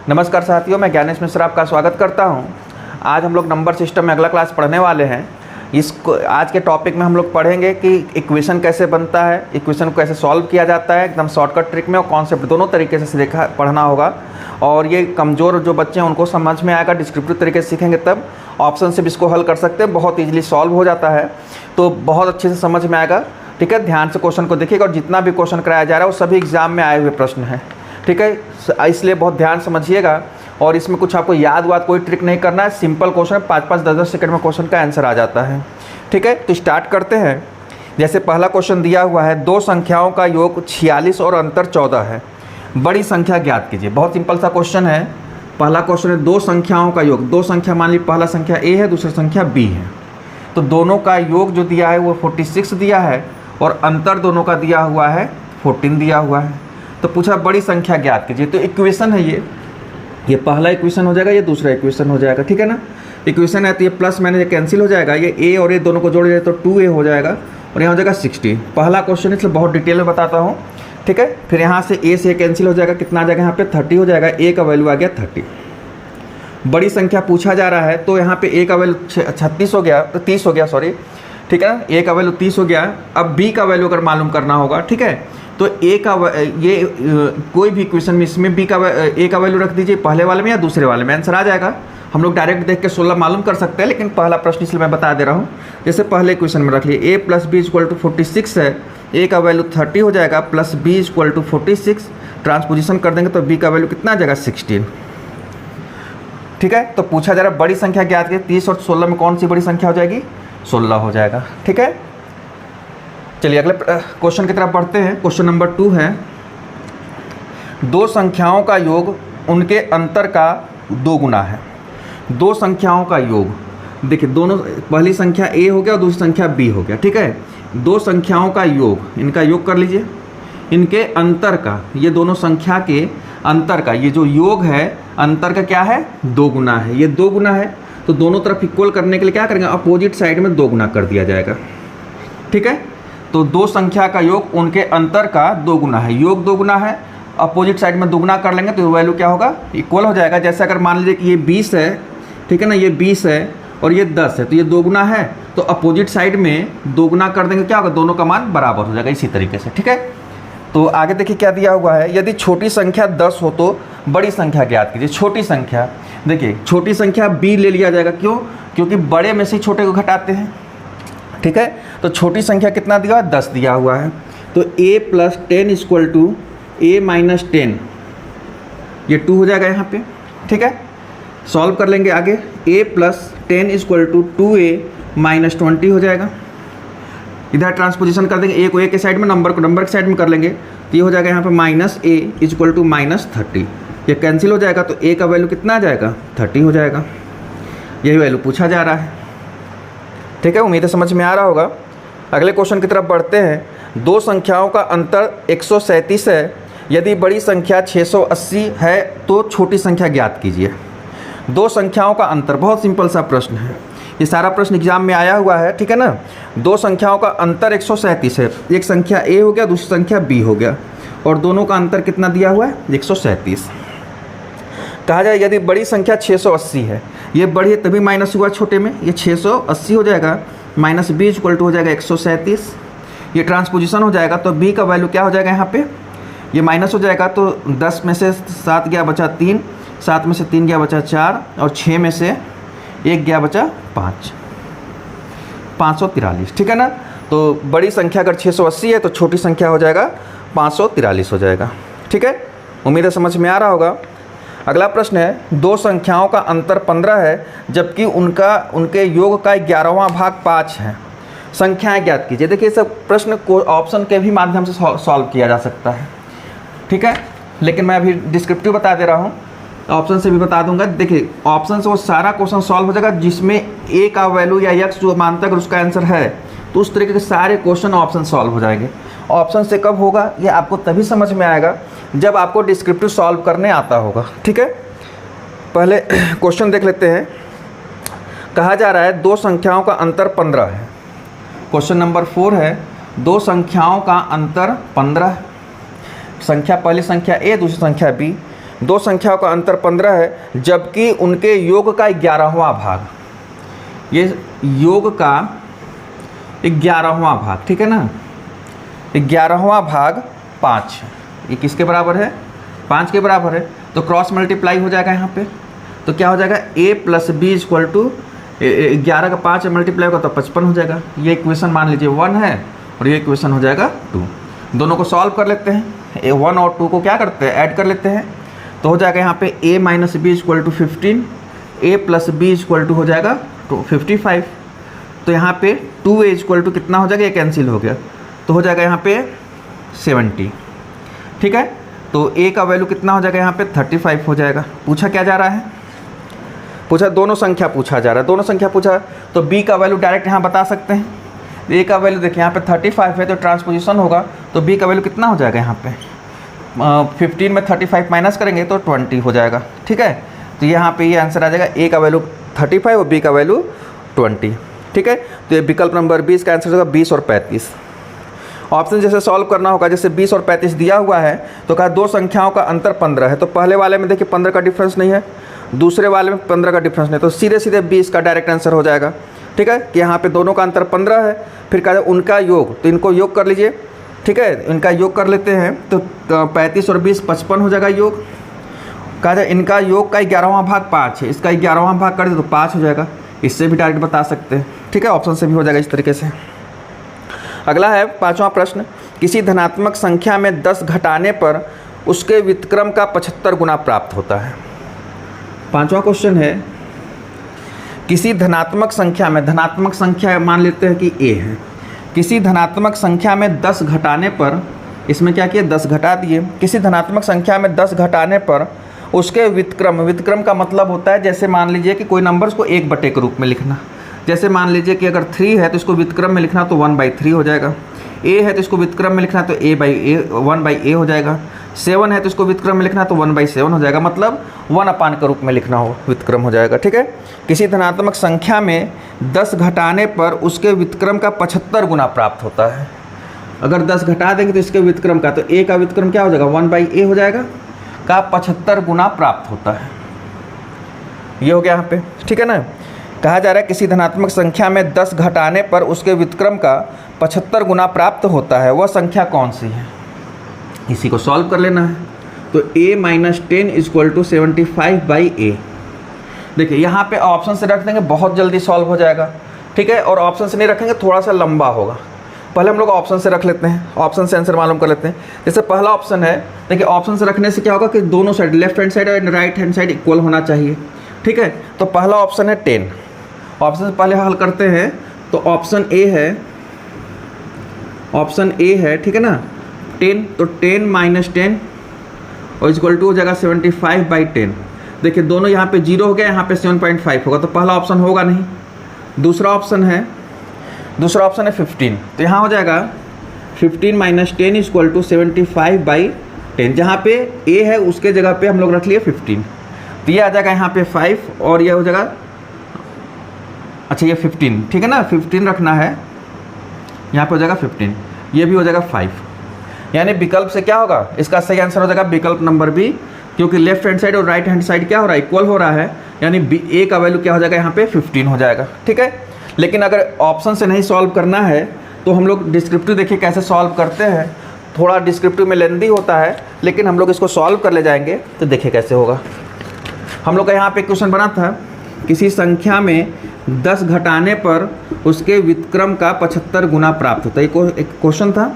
नमस्कार साथियों, मैं ज्ञानेश मिश्रा आपका स्वागत करता हूं। आज हम लोग नंबर सिस्टम में अगला क्लास पढ़ने वाले हैं। इसको आज के टॉपिक में हम लोग पढ़ेंगे कि इक्वेशन कैसे बनता है, इक्वेशन को कैसे सॉल्व किया जाता है एकदम शॉर्टकट ट्रिक में, और कॉन्सेप्ट दोनों तरीके से देखा पढ़ना होगा। और ये कमज़ोर जो बच्चे हैं उनको समझ में आएगा, डिस्क्रिप्टिव तरीके से सीखेंगे तब ऑप्शन से भी इसको हल कर सकते हैं, बहुत ईजिली सॉल्व हो जाता है, तो बहुत अच्छे से समझ में आएगा। ठीक है, ध्यान से क्वेश्चन को देखिएगा, और जितना भी क्वेश्चन कराया जा रहा है वो सभी एग्जाम में आए हुए प्रश्न हैं। ठीक है, इसलिए बहुत ध्यान समझिएगा। और इसमें कुछ आपको याद कोई ट्रिक नहीं करना है, सिंपल क्वेश्चन है, 5-5, 10-10 सेकंड में क्वेश्चन का आंसर आ जाता है। ठीक है, तो स्टार्ट करते हैं। जैसे पहला क्वेश्चन दिया हुआ है, दो संख्याओं का योग 46 और अंतर 14 है, बड़ी संख्या ज्ञात कीजिए। बहुत सिंपल सा क्वेश्चन है। पहला क्वेश्चन है दो संख्याओं का योग, दो संख्या मान ली, पहला संख्या ए है, दूसरी संख्या बी है, तो दोनों का योग जो दिया है वो 46 दिया है, और अंतर दोनों का दिया हुआ है 14 दिया हुआ है। तो पूछा बड़ी संख्या ज्ञात कीजिए। तो इक्वेशन है ये पहला इक्वेशन हो जाएगा, ये दूसरा इक्वेशन हो जाएगा। ठीक है ना, इक्वेशन है तो ये प्लस माइनस कैंसिल हो जाएगा, ये ए और ए दोनों को जोड़ जाए तो 2a हो जाएगा, और यहाँ हो जाएगा 60। पहला क्वेश्चन इसलिए बहुत डिटेल में बताता हूँ। ठीक है, फिर यहाँ से ए से कैंसिल हो जाएगा, कितना आ जाएगा यहाँ पे 30 हो जाएगा, ए का वैल्यू आ गया 30। बड़ी संख्या पूछा जा रहा है, तो यहाँ पे ए का वैल्यू 36 हो गया, तो 30 हो गया, सॉरी। ठीक है, ए का वैल्यू 30 हो गया। अब बी का वैल्यू अगर मालूम करना होगा, ठीक है, तो ए का ये कोई भी इक्वेशन में इसमें बी का ए का वैल्यू रख दीजिए, पहले वाले में या दूसरे वाले में, आंसर आ जाएगा। हम लोग डायरेक्ट देख के 16 मालूम कर सकते हैं, लेकिन पहला प्रश्न इसलिए मैं बता दे रहा हूँ। जैसे पहले इक्वेशन में रख लिए, a + b = 46 है, a का वैल्यू 30 हो जाएगा, प्लस b = 46, ट्रांसपोजिशन कर देंगे तो b का वैल्यू कितना आ जाएगा 16। ठीक है, तो पूछा जा रहा है बड़ी संख्या ज्ञात कीजिए, 30 और 16 में कौन सी बड़ी संख्या हो जाएगी, 16 हो जाएगा। ठीक है, चलिए अगले क्वेश्चन की तरफ बढ़ते हैं। क्वेश्चन नंबर 2 है, दो संख्याओं का योग उनके अंतर का 2 गुना है। दो संख्याओं का योग, देखिए दोनों, पहली संख्या a हो गया और दूसरी संख्या b हो गया। ठीक है, दो संख्याओं का योग, इनका योग कर लीजिए, इनके अंतर का, ये दोनों संख्या के अंतर का, ये जो योग है अंतर का क्या है, 2 गुना है। ये 2 गुना है, तो दोनों तरफ इक्वल करने के लिए क्या करेंगे, अपोजिट साइड में 2 गुना कर दिया जाएगा। ठीक है, तो दो संख्या का योग उनके अंतर का 2 गुना है, योग 2 गुना है, अपोजिट साइड में 2 गुना कर लेंगे तो वैल्यू क्या होगा, इक्वल हो जाएगा। जैसे अगर मान लीजिए कि ये 20 है, ठीक है ना, ये 20 है और ये 10 है, तो ये 2 गुना है, तो अपोजिट साइड में 2 गुना कर देंगे, क्या होगा, दोनों का मान बराबर हो जाएगा, इसी तरीके से। ठीक है, तो आगे देखिए क्या दिया हुआ है, यदि छोटी संख्या 10 हो तो बड़ी संख्या ज्ञात कीजिए। छोटी संख्या, देखिए छोटी संख्या b ले लिया जाएगा, क्यों, क्योंकि बड़े में से छोटे को घटाते हैं। ठीक है, तो छोटी संख्या कितना दिया हुआ है, 10 दिया हुआ है, तो a + 10 = a - 10, ये 2 हो जाएगा यहाँ पे। ठीक है, सॉल्व कर लेंगे आगे, a + 10 = 2a - 20 हो जाएगा। इधर ट्रांसपोजिशन कर देंगे, a को a के साइड में, नंबर को नंबर के साइड में कर लेंगे, तो ये हो जाएगा यहाँ पे -a = -30, ये कैंसिल हो जाएगा, तो a का वैल्यू कितना आ जाएगा, 30 हो जाएगा। यही वैल्यू पूछा जा रहा है। ठीक है, उम्मीद है समझ में आ रहा होगा। अगले क्वेश्चन की तरफ बढ़ते हैं। दो संख्याओं का अंतर 137 है, यदि बड़ी संख्या 680 है तो छोटी संख्या ज्ञात कीजिए। दो संख्याओं का अंतर, बहुत सिंपल सा प्रश्न है, ये सारा प्रश्न एग्जाम में आया हुआ है। ठीक है ना, दो संख्याओं का अंतर 137 है, एक संख्या a हो गया, दूसरी संख्या b हो गया, और दोनों का अंतर कितना दिया हुआ है, 137। कहा जाए यदि बड़ी संख्या 680 है, ये बड़ी है तभी माइनस हुआ छोटे में, ये 680 हो जाएगा, माइनस b = हो जाएगा 137, ये ट्रांसपोजिशन हो जाएगा, तो b का वैल्यू क्या हो जाएगा, यहाँ पे ये माइनस हो जाएगा, तो 10 में से 7 गया बचा 3, 7 में से 3 गया बचा 4, और 6 में से 1 गया बचा 5, 543। ठीक है ना, तो बड़ी संख्या अगर 680 है तो छोटी संख्या हो जाएगा 543 हो जाएगा। ठीक है, उम्मीद है समझ में आ रहा होगा। अगला प्रश्न है, दो संख्याओं का अंतर 15 है, जबकि उनके योग का 11वां भाग 5 है, संख्याएं ज्ञात कीजिए। देखिए सब प्रश्न को ऑप्शन के भी माध्यम से सॉल्व किया जा सकता है। ठीक है, लेकिन मैं अभी डिस्क्रिप्टिव बता दे रहा हूँ, ऑप्शन से भी बता दूंगा। देखिए ऑप्शन से वो सारा क्वेश्चन सॉल्व हो जाएगा जिसमें a का वैल्यू या x जो मानता है अगर उसका आंसर है, तो उस तरीके के सारे क्वेश्चन ऑप्शन सॉल्व हो जाएंगे। ऑप्शन से कब होगा, ये आपको तभी समझ में आएगा जब आपको डिस्क्रिप्टिव सॉल्व करने आता होगा। ठीक है, पहले क्वेश्चन देख लेते हैं। कहा जा रहा है दो संख्याओं का अंतर 15 है। क्वेश्चन नंबर 4 है, दो संख्याओं का अंतर 15 है। संख्या पहली संख्या a, दूसरी संख्या b, दो संख्याओं का अंतर 15 है जबकि उनके योग का 11वां भाग, ये योग का 11वां भाग, ठीक है ना, 11वां भाग 5, ये किसके बराबर है? 5 के बराबर है। तो क्रॉस मल्टीप्लाई हो जाएगा यहाँ पे, तो क्या हो जाएगा a plus B equal to 11 का 5 मल्टीप्लाई होगा तो 55 हो जाएगा। ये इक्वेशन मान लीजिए 1 है और ये इक्वेशन हो जाएगा 2। दोनों को सॉल्व कर लेते हैं, 1 और 2 को क्या करते हैं, ऐड कर लेते हैं, तो हो जाएगा यहाँ पे a minus B equal to 15, a plus B equal to हो जाएगा 55। तो यहाँ पे 2a इक्वल टू कितना हो जाएगा, ये कैंसिल हो गया, तो हो जाएगा यहाँ पे 70, ठीक है। तो a का वैल्यू कितना हो जाएगा यहाँ पे 35 हो जाएगा। पूछा क्या जा रहा है, पूछा दोनों संख्या पूछा जा रहा है, दोनों संख्या पूछा तो b का वैल्यू डायरेक्ट यहाँ बता सकते हैं। a का वैल्यू देखिए यहाँ पे 35 है तो ट्रांसपोजिशन होगा, तो b का वैल्यू कितना हो जाएगा यहाँ पे 15 में 35 माइनस करेंगे तो 20 हो जाएगा, ठीक है। तो यहाँ पे ये आंसर आ जाएगा, a का वैल्यू 35 और b का वैल्यू 20, ठीक है। तो ये विकल्प नंबर 20 का आंसर होगा 20 और 35। ऑप्शन जैसे सॉल्व करना होगा, जैसे 20 और 35 दिया हुआ है तो कहा दो संख्याओं का अंतर 15 है, तो पहले वाले में देखिए 15 का डिफरेंस नहीं है, दूसरे वाले में 15 का डिफरेंस नहीं, तो सीधे सीधे 20 का डायरेक्ट आंसर हो जाएगा, ठीक है। कि यहाँ पे दोनों का अंतर 15 है, फिर कहा उनका योग, तो इनको योग कर लीजिए, ठीक है, इनका योग कर लेते हैं तो 35 और 20 55 हो जाएगा योग। कहा जाए इनका योग का 11वां भाग 5 है, इसका 11वां भाग कर दे तो 5 हो जाएगा, इससे भी डायरेक्ट बता सकते हैं, ठीक है, ऑप्शन से भी हो जाएगा इस तरीके से। अगला है 5वां प्रश्न, किसी धनात्मक संख्या में 10 घटाने पर उसके व्युत्क्रम का 75 गुना प्राप्त होता है। 5वां क्वेश्चन है, किसी धनात्मक संख्या में, धनात्मक संख्या मान लेते हैं कि a है, किसी धनात्मक संख्या में 10 घटाने पर, इसमें क्या किया 10 घटा दिए, किसी धनात्मक संख्या में 10 घटाने पर उसके व्युत्क्रम, व्युत्क्रम का मतलब होता है जैसे मान लीजिए कि कोई नंबर्स को 1/, के रूप में लिखना, जैसे मान लीजिए कि अगर 3 है तो इसको व्युत्क्रम में लिखना तो 1/3 हो जाएगा, a है तो इसको व्युत्क्रम में लिखना तो 1/a हो जाएगा, 7 है तो इसको व्युत्क्रम में लिखना तो 1/7 हो जाएगा, मतलब 1/, के रूप में लिखना हो, व्युत्क्रम हो जाएगा, ठीक है। किसी धनात्मक संख्या में 10 घटाने पर उसके व्युत्क्रम का 75 गुना प्राप्त होता है। अगर 10 घटा देंगे तो इसके व्युत्क्रम का, तो a का व्युत्क्रम क्या हो जाएगा 1/a हो जाएगा, का 75 गुना प्राप्त होता है। ये हो गया यहाँ पे, ठीक है ना। कहा जा रहा है किसी धनात्मक संख्या में 10 घटाने पर उसके व्युत्क्रम का 75 गुना प्राप्त होता है, वह संख्या कौन सी है, इसी को सॉल्व कर लेना है। तो a minus 10 equal to 75/a। देखिए यहाँ पे ऑप्शन से रख देंगे, बहुत जल्दी सॉल्व हो जाएगा, ठीक है, और ऑप्शन से नहीं रखेंगे थोड़ा सा लंबा होगा। पहले हम लोग ऑप्शन से रख लेते हैं, ऑप्शन से आंसर मालूम कर लेते हैं। जैसे पहला ऑप्शन है, देखिए ऑप्शन से रखने से क्या होगा कि दोनों साइड, लेफ्ट हैंड साइड और राइट हैंड साइड इक्वल होना चाहिए, ठीक है। तो पहला ऑप्शन है 10, ऑप्शन से पहले हल करते हैं, तो ऑप्शन ए है, ऑप्शन ए है, ठीक है ना, 10, तो 10 माइनस 10 और इक्वल टू हो जाएगा 75/10। देखिए दोनों यहाँ पे 0 हो गया, यहाँ पे 7.5 होगा, तो पहला ऑप्शन होगा नहीं। दूसरा ऑप्शन है 15, तो यहाँ हो जाएगा 15 माइनस 10 इक्वल टू 75/10। जहाँ पे a है उसके जगह पे हम लोग रख लिए 15, तो ये आ जाएगा यहाँ पे 5 और ये हो जाएगा, अच्छा ये 15, ठीक है ना, 15 रखना है, यहाँ पे हो जाएगा 15, ये भी हो जाएगा 5, यानी विकल्प से क्या होगा, इसका सही आंसर हो जाएगा विकल्प नंबर बी, क्योंकि लेफ्ट हैंड साइड और राइट हैंड साइड क्या हो रहा है, इक्वल हो रहा है, यानी a का वैल्यू क्या हो जाएगा यहाँ पे 15 हो जाएगा, ठीक है। लेकिन अगर ऑप्शन से नहीं सॉल्व करना है तो हम लोग डिस्क्रिप्टिव देखिए कैसे सॉल्व करते हैं, थोड़ा डिस्क्रिप्टिव में लेंदी होता है, लेकिन हम लोग इसको सॉल्व कर ले जाएंगे तो देखिए कैसे होगा। हम लोग का यहाँ पे क्वेश्चन बना था, किसी संख्या में 10 घटाने पर उसके व्युत्क्रम का 75 गुना प्राप्त होता है, एक क्वेश्चन था।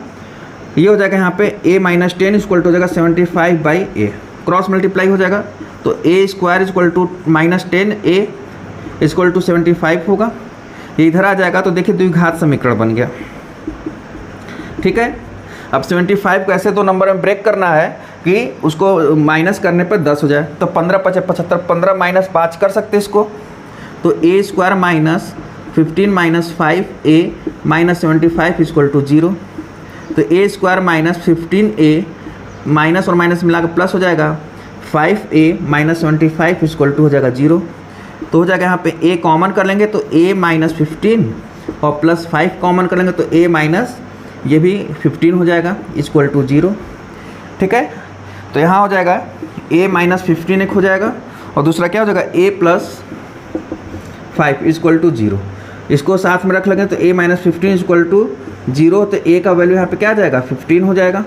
ये हो जाएगा यहाँ पे a माइनस 10 इक्वल टू हो जाएगा 75/a, क्रॉस मल्टीप्लाई हो जाएगा, तो a square equal to minus 10a equal to 75 होगा, ये इधर आ जाएगा, तो देखिए द्विघात समीकरण बन गया, ठीक है। अब 75 को ऐसे दो नंबर में ब्रेक करना है कि उसको माइनस करने पर 10 हो जाए, तो 15 × 75, 15 माइनस 5 कर सकते हैं इसको, तो a square minus 15 minus 5a minus 75 equal to 0, तो a square minus 15a minus और माइनस मिला के प्लस हो जाएगा 5a माइनस 75 इक्वल टू हो जाएगा 0, तो हो जाएगा यहाँ पे a कॉमन कर लेंगे तो a माइनस 15 और प्लस 5 कॉमन कर लेंगे तो a माइनस ये भी 15 हो जाएगा इक्वल टू 0, ठीक है। तो यहाँ हो जाएगा a माइनस 15 एक हो जाएगा, और दूसरा क्या हो जाएगा a प्लस 5 इक्वल टू 0। इसको साथ में रख लेंगे तो a माइनस 15 इक्वल टू 0, तो a का वैल्यू यहाँ पे क्या आ जाएगा 15 हो जाएगा।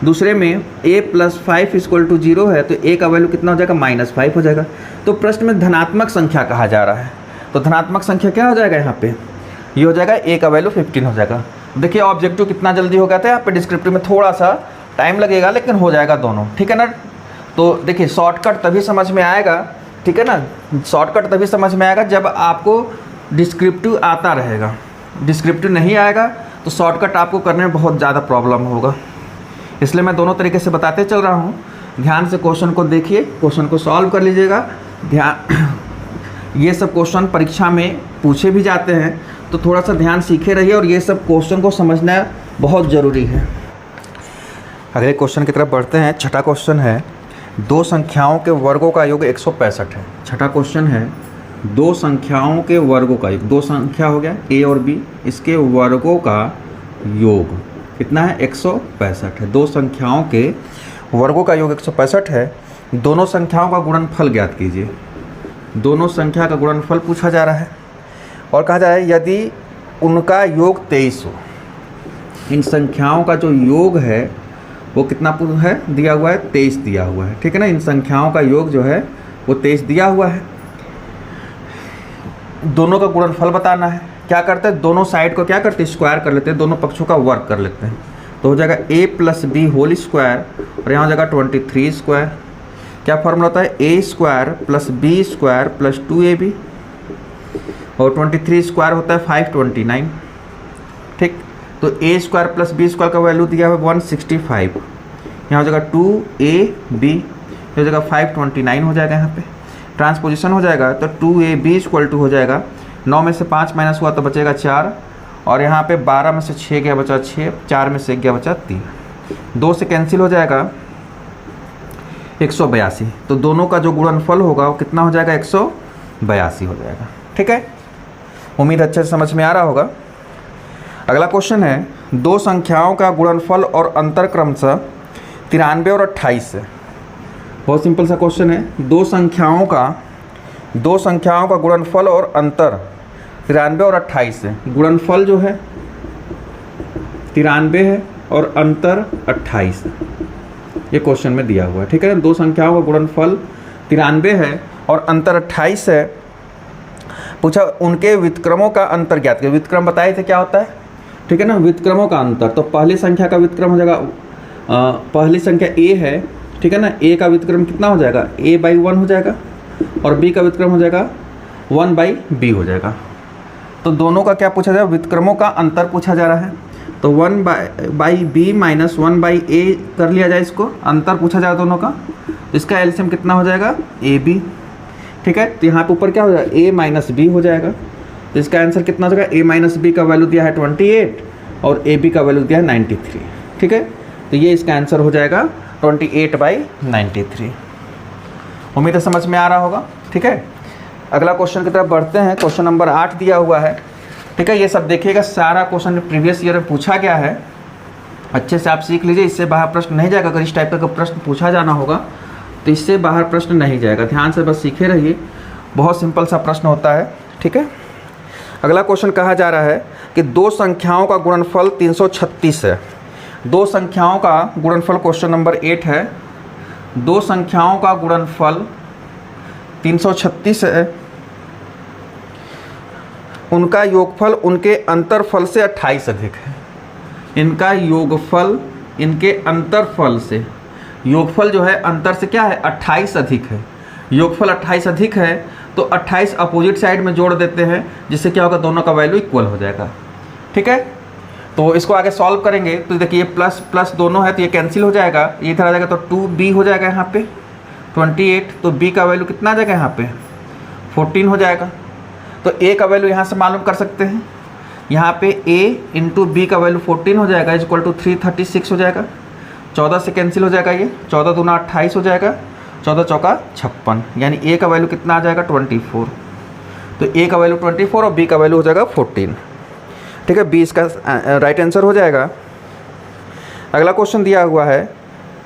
दूसरे में a प्लस 5 इक्वल टू 0 है, तो a का वैल्यू कितना हो जाएगा माइनस 5 हो जाएगा। तो प्रश्न में धनात्मक संख्या कहा जा रहा है, तो धनात्मक संख्या क्या हो जाएगा यहाँ पे, ये हो जाएगा a का वैल्यू 15 हो जाएगा। देखिए ऑब्जेक्टिव कितना जल्दी हो गया था, यहाँ पे डिस्क्रिप्टिव में थोड़ा सा टाइम लगेगा लेकिन हो जाएगा दोनों, ठीक है ना। तो देखिए शॉर्टकट तभी समझ में आएगा, ठीक है ना, शॉर्टकट तभी समझ में आएगा जब आपको डिस्क्रिप्टिव आता रहेगा। डिस्क्रिप्टिव नहीं आएगा तो शॉर्टकट आपको करने में बहुत ज़्यादा प्रॉब्लम होगा, इसलिए मैं दोनों तरीके से बताते चल रहा हूँ। ध्यान से क्वेश्चन को देखिए, क्वेश्चन को सॉल्व कर लीजिएगा। ध्यान ये सब क्वेश्चन परीक्षा में पूछे भी जाते हैं, तो थोड़ा सा ध्यान सीखे रहिए और ये सब क्वेश्चन को समझना बहुत ज़रूरी है। अगले क्वेश्चन की तरफ बढ़ते हैं। छठा क्वेश्चन है, दो संख्याओं के वर्गों का योग 165 है। छठा क्वेश्चन है, दो संख्याओं के वर्गों का योग, दो संख्या हो गया a और b, इसके वर्गों का योग कितना है 165 है। दो संख्याओं के वर्गों का योग 165 है। दोनों संख्याओं का गुणनफल ज्ञात कीजिए। दोनों संख्या का गुणनफल पूछा जा रहा है और कहा जा रहा है यदि उनका योग 23 हो। इन संख्याओं का जो योग है वो कितना है दिया हुआ है, 23 दिया हुआ है, ठीक है ना। इन संख्याओं का योग जो है वो 23 दिया हुआ है। दोनों का गुणनफल बताना है। क्या करते हैं, दोनों साइड को क्या करते हैं स्क्वायर कर लेते हैं, दोनों पक्षों का वर्ग कर लेते हैं। तो हो जाएगा a plus B whole square और यहाँ हो जाएगा 23 स्क्वायर। क्या फॉर्मूला होता है, a square plus B square plus 2ab, और 23 स्क्वायर होता है 529, ठीक। तो a square plus B square का वैल्यू दिया हुआ 165, यहाँ हो जाएगा 2ab, हो जाएगा 529 हो जाएगा। यहाँ पे ट्रांसपोजिशन हो जाएगा तो 2ab इक्वल टू हो जाएगा 9 में से 5 माइनस हुआ तो बचेगा 4, और यहाँ पे 12 में से 6 गया बचा 6, 4 में से 1 गया बचा 3, 2 से कैंसिल हो जाएगा 182। तो दोनों का जो गुणनफल होगा वो कितना हो जाएगा 182 हो जाएगा, ठीक है। उम्मीद अच्छे से समझ में आ रहा होगा। अगला क्वेश्चन है, दो संख्याओं का गुणनफल और अंतर क्रमशः 93 और 28 है। बहुत सिंपल सा क्वेश्चन है। दो संख्याओं का गुणनफल और अंतर 93 और 28 है। गुणनफल जो है 93 है और अंतर 28 है, ये क्वेश्चन में दिया हुआ है, ठीक है ना। दो संख्याओं का गुणनफल 93 है और अंतर 28 है। पूछा उनके व्युत्क्रमों का अंतर ज्ञात करें। व्युत्क्रम बताए थे क्या होता है, ठीक है ना। व्युत्क्रमों का अंतर, तो पहली संख्या का व्युत्क्रम हो जाएगा, पहली संख्या a है, ठीक है ना। a का व्युत्क्रम कितना हो जाएगा, a/1 हो जाएगा, और b का व्युत्क्रम हो जाएगा 1/b हो जाएगा। तो दोनों का क्या पूछा जाएगा, व्युत्क्रमों का अंतर पूछा जा रहा है। तो 1/b माइनस 1/a कर लिया जाए, इसको अंतर पूछा जाएगा दोनों का। तो इसका एलसीएम कितना हो जाएगा ab, ठीक है। तो यहाँ पे ऊपर क्या हो जाएगा a माइनस b हो जाएगा। तो इसका आंसर कितना हो जाएगा, a माइनस b का वैल्यू दिया है 28 और ab का वैल्यू दिया है 93, ठीक है। तो ये इसका आंसर हो जाएगा 28/93। उम्मीद है समझ में आ रहा होगा, ठीक है। अगला क्वेश्चन की तरफ बढ़ते हैं। क्वेश्चन नंबर 8 दिया हुआ है, ठीक है। ये सब देखिएगा, सारा क्वेश्चन प्रीवियस ईयर में पूछा गया है, अच्छे से आप सीख लीजिए, इससे बाहर प्रश्न नहीं जाएगा। अगर इस टाइप का प्रश्न पूछा जाना होगा तो इससे बाहर प्रश्न नहीं जाएगा। ध्यान से बस सीखे रहिए, बहुत सिंपल सा प्रश्न होता है, ठीक है। अगला क्वेश्चन कहा जा रहा है कि दो संख्याओं का गुणनफल 336 है। दो संख्याओं का गुणनफल, क्वेश्चन नंबर 8 है। दो संख्याओं का गुणनफल 336 है, उनका योगफल उनके अंतरफल से 28 अधिक है। इनका योगफल इनके अंतरफल से, योगफल जो है अंतर से क्या है 28 अधिक है। योगफल 28 अधिक है तो 28 अपोजिट साइड में जोड़ देते हैं, जिससे क्या होगा, दोनों का वैल्यू इक्वल हो जाएगा, ठीक है। तो इसको आगे सॉल्व करेंगे तो देखिए प्लस प्लस दोनों है तो ये कैंसिल हो जाएगा, ये इधर आ जाएगा तो 2b हो जाएगा यहाँ पे 28। तो b का वैल्यू कितना आ जाएगा यहाँ पे 14 हो जाएगा। तो a का वैल्यू यहाँ से मालूम कर सकते हैं, यहाँ पे a इंटू b का वैल्यू 14 हो जाएगा इक्वल टू 336 हो जाएगा। 14 से कैंसिल हो जाएगा, ये 14 दूना 28 हो जाएगा, 14 चौका 56, यानी a का वैल्यू कितना आ जाएगा 24। तो a का वैल्यू 24 और b का वैल्यू हो जाएगा 14, ठीक है। b इसका राइट आंसर हो जाएगा। अगला क्वेश्चन दिया हुआ है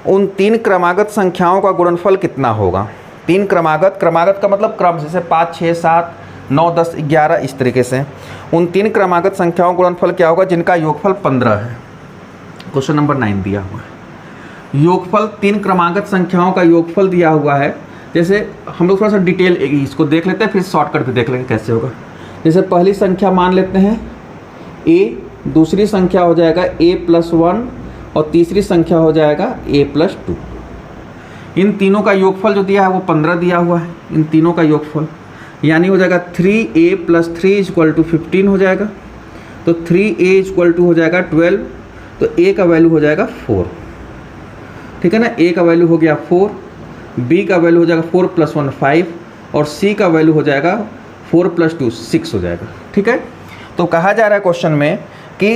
उन 3 क्रमागत संख्याओं का गुणनफल कितना होगा। 3 क्रमागत का मतलब क्रम, जैसे 5, 6, 7, 9, 10, 11 इस तरीके से। उन 3 क्रमागत संख्याओं का गुणनफल क्या होगा जिनका योगफल 15 है। क्वेश्चन नंबर 9 दिया हुआ है। योगफल 3 क्रमागत संख्याओं का योगफल दिया हुआ है। जैसे हम लोग थोड़ा सा डिटेल इसको देख लेते हैं, फिर शॉर्टकट भी देख लेंगे कैसे होगा। जैसे पहली संख्या मान लेते हैं a, दूसरी संख्या हो जाएगा a+1 और तीसरी संख्या हो जाएगा a+2। इन तीनों का योगफल जो दिया है वो 15 दिया हुआ है। इन तीनों का योगफल यानी हो जाएगा 3a + 3 = 15 हो जाएगा। तो 3a = हो जाएगा 12, तो a का वैल्यू हो जाएगा 4। ठीक है ना, a का वैल्यू हो गया 4, b का वैल्यू हो जाएगा 4 + 1 5 और c का वैल्यू हो जाएगा 4 + 2 6 हो जाएगा। ठीक है, तो कहा जा रहा है क्वेश्चन में कि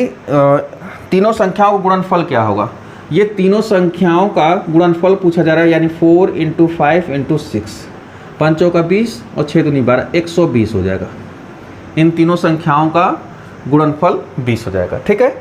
तीनों संख्याओं का गुणनफल क्या होगा। ये तीनों संख्याओं का गुणनफल पूछा जा रहा है, यानी 4 × 5 × 6, 5 चौका 20 और 6 दूनी 12, 120 हो जाएगा। इन तीनों संख्याओं का गुणनफल 20 हो जाएगा। ठीक है,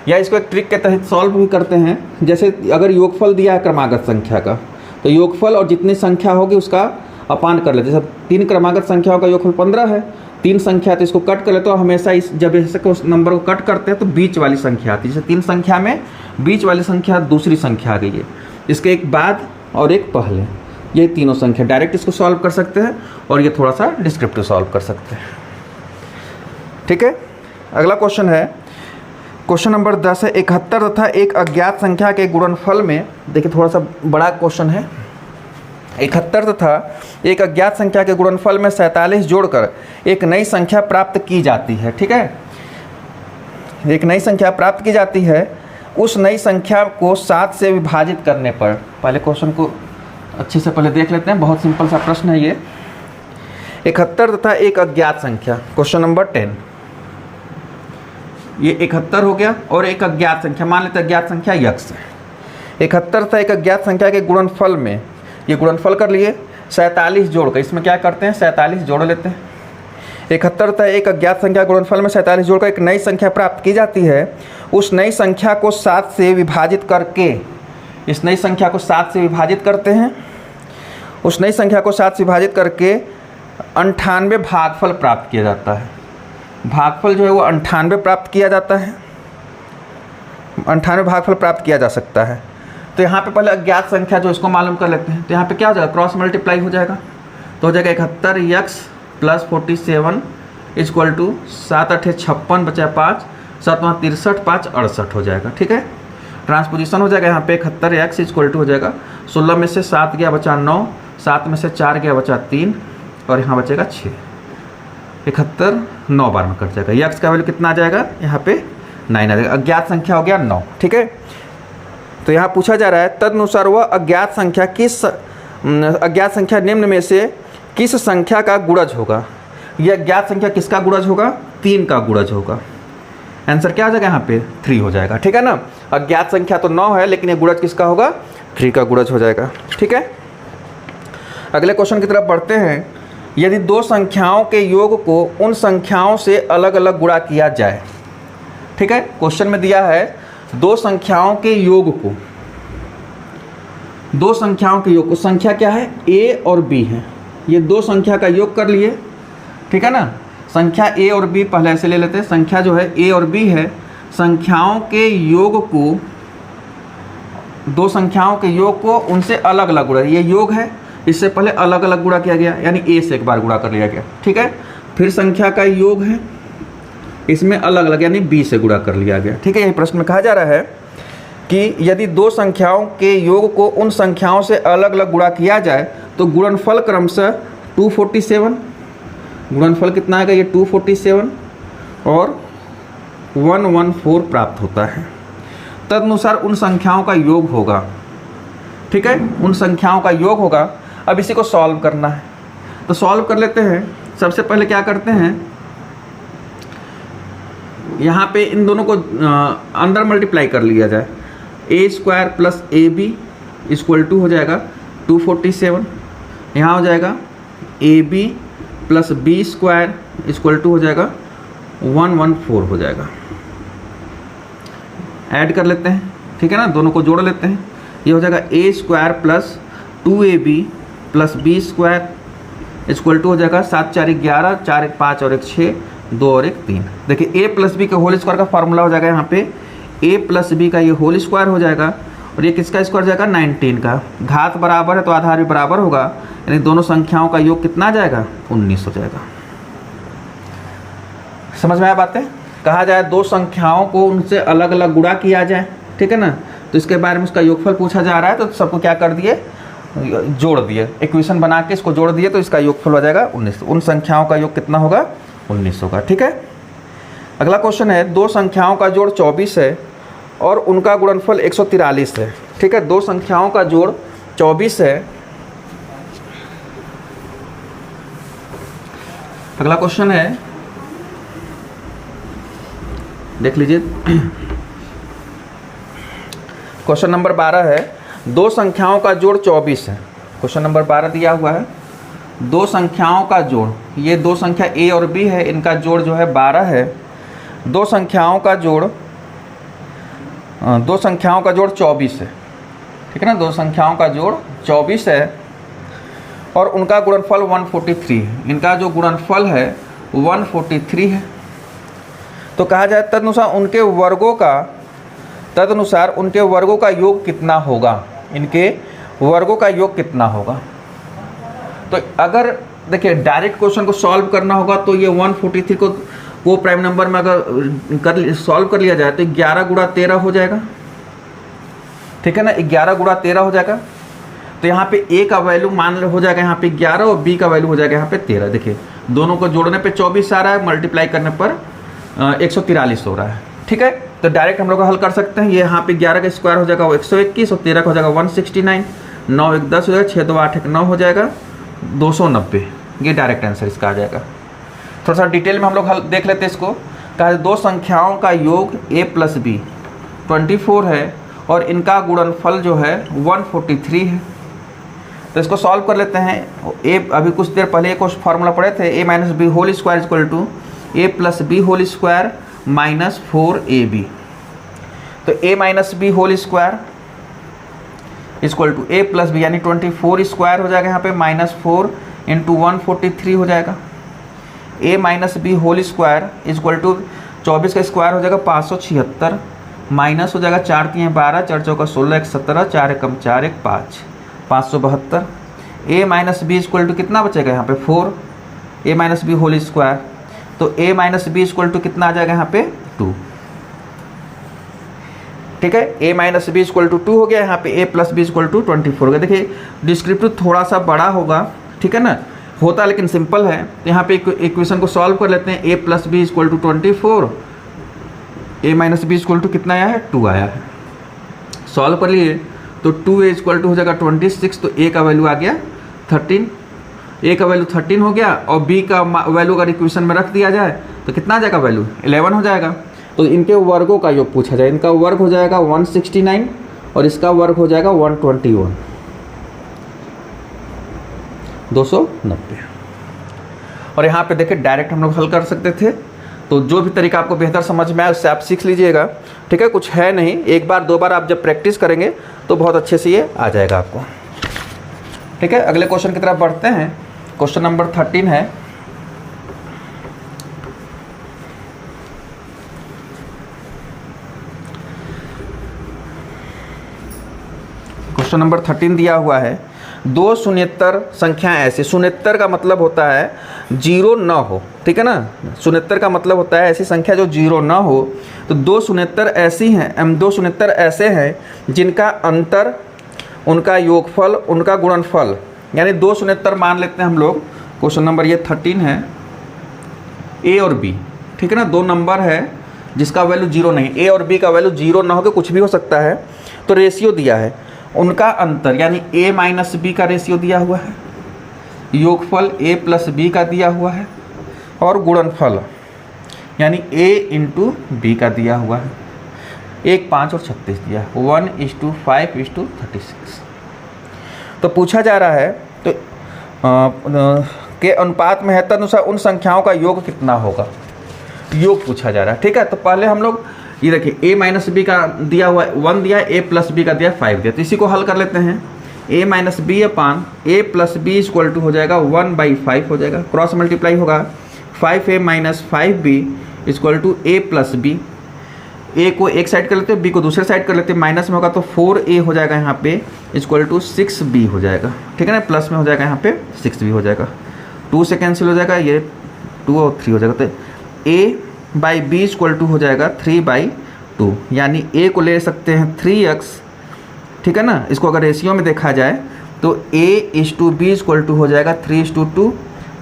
या इसको एक ट्रिक के तहत सॉल्व भी करते हैं। जैसे अगर योगफल दिया है क्रमागत संख्या का, तो योगफल और जितनी संख्या होगी उसका अपान कर लेते। जैसे 3 क्रमागत संख्याओं का योगफल 15 है, 3 संख्या तो इसको कट कर लेते हो। हमेशा जब ऐसे उस नंबर को कट करते हैं तो बीच वाली संख्या आती है। जैसे 3 संख्या में बीच वाली संख्या दूसरी संख्या आ गई है, इसके एक बाद और एक पहले, ये तीनों संख्या डायरेक्ट इसको सॉल्व कर सकते हैं और ये थोड़ा सा डिस्क्रिप्टिव सॉल्व कर सकते हैं। ठीक है, अगला क्वेश्चन है क्वेश्चन नंबर 10 है 71 तथा एक अज्ञात संख्या के गुणनफल में। देखिए थोड़ा सा बड़ा क्वेश्चन है। 71 तथा एक अज्ञात संख्या के गुणनफल में 47 जोड़कर एक नई संख्या प्राप्त की जाती है। ठीक है, एक नई संख्या प्राप्त की जाती है। उस नई संख्या को 7 से विभाजित करने पर, पहले क्वेश्चन को अच्छे से पहले देख लेते हैं, बहुत सिंपल सा प्रश्न है ये। 71 तथा एक अज्ञात संख्या, क्वेश्चन नंबर 10। ये 71 हो गया और एक अज्ञात संख्या, मान लेते हैं अज्ञात संख्या x है। 71 तथा एक अज्ञात संख्या के गुणनफल में, ये गुणनफल कर लिए, 47 जोड़कर, इसमें क्या करते हैं 47 जोड़ लेते हैं। 71 तथा एक अज्ञात संख्या गुणनफल में 47 जोड़कर एक नई संख्या प्राप्त की जाती है। उस नई संख्या को 7 से विभाजित करके, इस नई संख्या को 7 से विभाजित करते हैं। उस नई संख्या को 7 से विभाजित करके 98 भागफल प्राप्त किया जाता है। भागफल जो है वो 98 प्राप्त किया जाता है, 98 भागफल प्राप्त किया जा सकता है। तो यहाँ पे पहले अज्ञात संख्या जो इसको मालूम कर लेते हैं। तो यहाँ पे क्या हो जाएगा, क्रॉस मल्टीप्लाई हो जाएगा, तो हो जाएगा 71x + 47 = 7 × 8 = 56 बचा 5, 7 × 63 5 68 हो जाएगा। ठीक है, ट्रांसपोजिशन हो जाएगा। यहाँ पे 71x = हो जाएगा 16 में से 7 गया बचा 9, 7 में से 4 गया बचा 3 और यहाँ बचेगा 6। 71 9 बार में कट जाएगा। x का वैल्यू कितना आ जाएगा, यहाँ पे 9 आ जाएगा। अज्ञात संख्या हो गया 9। ठीक है, तो यहाँ पूछा जा रहा है तदनुसार वह अज्ञात संख्या निम्न में से किस संख्या का गुणज होगा। यह अज्ञात संख्या किसका गुणज होगा, 3 का गुणज होगा। आंसर क्या आ जाएगा, यहाँ पे 3 हो जाएगा। ठीक है ना, अज्ञात संख्या तो 9 है लेकिन ये गुणज किसका होगा, 3 का गुणज हो जाएगा। ठीक है, अगले क्वेश्चन की तरफ बढ़ते हैं। यदि 2 संख्याओं के योग को उन संख्याओं से अलग अलग गुणा किया जाए। ठीक है, क्वेश्चन में दिया है 2 संख्याओं के योग को, 2 संख्याओं के योग को, संख्या क्या है a और b है, ये 2 संख्या का योग कर लिए। ठीक है ना, संख्या a और b पहले ऐसे ले लेते हैं। संख्या जो है a और b है, संख्याओं के योग को, 2 संख्याओं के योग को उनसे अलग अलग गुणा, ये योग है, इससे पहले अलग अलग गुणा किया गया, यानी a से एक बार गुणा कर लिया गया। ठीक है, फिर संख्या का योग है, इसमें अलग अलग यानी b से गुणा कर लिया गया। ठीक है, यही प्रश्न में कहा जा रहा है कि यदि 2 संख्याओं के योग को उन संख्याओं से अलग अलग गुणा किया जाए तो गुणनफल क्रमशः 247, गुणनफल कितना आएगा, ये 247 और 114 प्राप्त होता है। तदनुसार उन संख्याओं का योग होगा। ठीक है, उन संख्याओं का योग होगा। अब इसी को सॉल्व करना है, तो सॉल्व कर लेते हैं। सबसे पहले क्या करते हैं, यहाँ पे इन दोनों को अंदर मल्टीप्लाई कर लिया जाए। a² + ab = हो जाएगा 247, यहाँ हो जाएगा ab + b² हो जाएगा 114 हो जाएगा। ऐड कर लेते हैं। ठीक है ना, दोनों को जोड़ लेते हैं। ये हो जाएगा A square plus 2ab plus B square equal to हो जाएगा 7 4 11, 4 1 5 और 1 6, 2 और 1 3। देखिए ए प्लस बी का होल स्क्वायर का फार्मूला हो जाएगा यहाँ पे ए प्लस बी का ये होल स्क्वायर हो जाएगा और ये किसका स्क्वायर जाएगा 19 का। घात बराबर है तो आधार भी बराबर होगा, यानी दोनों संख्याओं का योग कितना आ जाएगा 19 हो जाएगा। समझ में आया बातें? कहा जाए दो संख्याओं को उनसे अलग अलग गुणा किया जाए, ठीक है ना, तो इसके बारे में उसका योगफल पूछा जा रहा है, तो सबको क्या कर दिए, जोड़ दिए, इक्वेशन बना के इसको जोड़ दिए, तो इसका योगफल हो जाएगा 19। उन संख्याओं का योग कितना होगा 19 होगा। ठीक है, अगला क्वेश्चन है दो संख्याओं का जोड़ 24 है और उनका गुणनफल 143 है। ठीक है, दो संख्याओं का जोड़ 24 है। अगला क्वेश्चन है, देख लीजिए, क्वेश्चन नंबर 12 है, दो संख्याओं का जोड़ 24 है। क्वेश्चन नंबर 12 दिया हुआ है, दो संख्याओं का जोड़, ये दो संख्या a और b है, इनका जोड़ जो है 12 है। दो संख्याओं का जोड़ 24 है। ठीक है ना, दो संख्याओं का जोड़ 24 है और उनका गुणनफल 143 है। इनका जो गुणनफल है 143 है। तो कहा जाए तदनुसार उनके वर्गों का योग कितना होगा, इनके वर्गों का योग कितना होगा। तो अगर देखिए डायरेक्ट क्वेश्चन को सॉल्व करना होगा तो ये 143 को प्राइम नंबर में अगर सॉल्व कर लिया जाए तो 11 गुणा 13 हो जाएगा। ठीक है ना, 11 गुणा 13 हो जाएगा। तो यहाँ पे a का वैल्यू मान लो हो जाएगा यहाँ पे 11 और b का वैल्यू हो जाएगा यहाँ पे 13। देखिए दोनों को जोड़ने पे 24 आ रहा है, मल्टीप्लाई करने पर 143 हो रहा है। ठीक है, तो डायरेक्ट हम लोग हल कर सकते हैं। ये यहाँ पे 11 का स्क्वायर हो जाएगा वो 121 और 13 का हो जाएगा 169, 9 1 10 हो जाएगा, 6 2 8 1 9 हो जाएगा 290। ये डायरेक्ट आंसर इसका आ जाएगा। थोड़ा सा डिटेल में हम लोग हल देख लेते हैं इसको। कहा दो संख्याओं का योग a प्लस बी 24 है और इनका गुणनफल जो है 143 है। तो इसको सॉल्व कर लेते हैं। a अभी कुछ देर पहले एक फार्मूला पढ़े थे, a minus B whole square equal to a plus B whole square minus 4ab। तो a minus B whole square equal to a plus B यानी 24 स्क्वायर हो जाएगा यहाँ पे, माइनस 4 इंटू 143 हो जाएगा। a minus B whole square equal to 24 का square हो जाएगा 576, माइनस हो जाएगा 4 3 12, 4 4 16 1 17, 4 1 4 1 5, 572। a minus B equal to कितना बचेगा यहाँ पे 4, a minus B whole square, तो a minus B equal to कितना आ जाएगा यहाँ पे 2। ठीक है, a minus B equal to 2 हो गया, यहाँ पे a plus B equal to 24 हो गया। देखिए डिस्क्रिप्टिव थोड़ा सा बड़ा होगा, ठीक है ना, होता लेकिन सिंपल है। यहाँ पे इक्वेशन को सॉल्व कर लेते हैं। a plus B equal to 24, a minus B equal to कितना आया है 2 आया है। सॉल्व कर लिए तो 2a इक्वल टू हो जाएगा 26, तो a का वैल्यू आ गया 13, a का वैल्यू 13 हो गया और b का वैल्यू अगर इक्वेशन में रख दिया जाए तो कितना आ जाएगा वैल्यू 11 हो जाएगा। तो इनके वर्गों का योग पूछा जाए, इनका वर्ग हो जाएगा 169 और इसका वर्ग हो जाएगा 121, 290। और यहाँ पे देखिए डायरेक्ट हम लोग हल कर सकते थे। तो जो भी तरीका आपको बेहतर समझ में आए उससे आप सीख लीजिएगा। ठीक है, कुछ है नहीं, एक बार दो बार आप जब प्रैक्टिस करेंगे तो बहुत अच्छे से ये आ जाएगा आपको। ठीक है, अगले क्वेश्चन की तरफ बढ़ते हैं। क्वेश्चन नंबर 13 है, क्वेश्चन नंबर 13 दिया हुआ है, दो शून्येतर संख्या ऐसी, शून्येतर का मतलब होता है जीरो न हो। ठीक है ना, शून्येतर का मतलब होता है ऐसी संख्या जो जीरो न हो। तो दो शून्येतर ऐसे हैं जिनका अंतर, उनका योगफल, उनका गुणनफल, यानी दो शून्येतर मान लेते हैं हम लोग। क्वेश्चन नंबर ये 13 है, a और b। ठीक है ना, दो नंबर है जिसका वैल्यू जीरो नहीं, a और b का वैल्यू जीरो ना हो के कुछ भी हो सकता है। तो रेशियो दिया है, उनका अंतर यानी a माइनस बी का रेशियो दिया हुआ है, योगफल a प्लस बी का दिया हुआ है और गुणनफल यानी a इंटू बी का दिया हुआ है। 1 5 और 36 दिया, 1:5:36। तो पूछा जा रहा है तो के अनुपात में है, तदनुसार उन संख्याओं का योग कितना होगा, योग पूछा जा रहा है। ठीक है, तो पहले हम लोग ये देखिए a माइनस बी का दिया हुआ 1 दिया है, a प्लस बी का दिया 5 दिया, तो इसी को हल कर लेते हैं। a minus B upon a plus B equal to हो जाएगा 1/5 हो जाएगा, क्रॉस मल्टीप्लाई होगा 5a minus 5b equal to a plus B. a को एक साइड कर लेते हैं, b को दूसरे साइड कर लेते हैं, माइनस में होगा तो 4a हो जाएगा यहाँ पे इक्वल टू 6b हो जाएगा, ठीक है ना, प्लस में हो जाएगा यहाँ पे 6b हो जाएगा, 2 से कैंसिल हो जाएगा, ये 2 और 3 हो जाएगा, तो a by B equal to हो जाएगा 3/2, यानी a को ले सकते हैं 3x, ठीक है ना। इसको अगर रेशियो में देखा जाए तो a/b इक्वल टू हो जाएगा 3:2,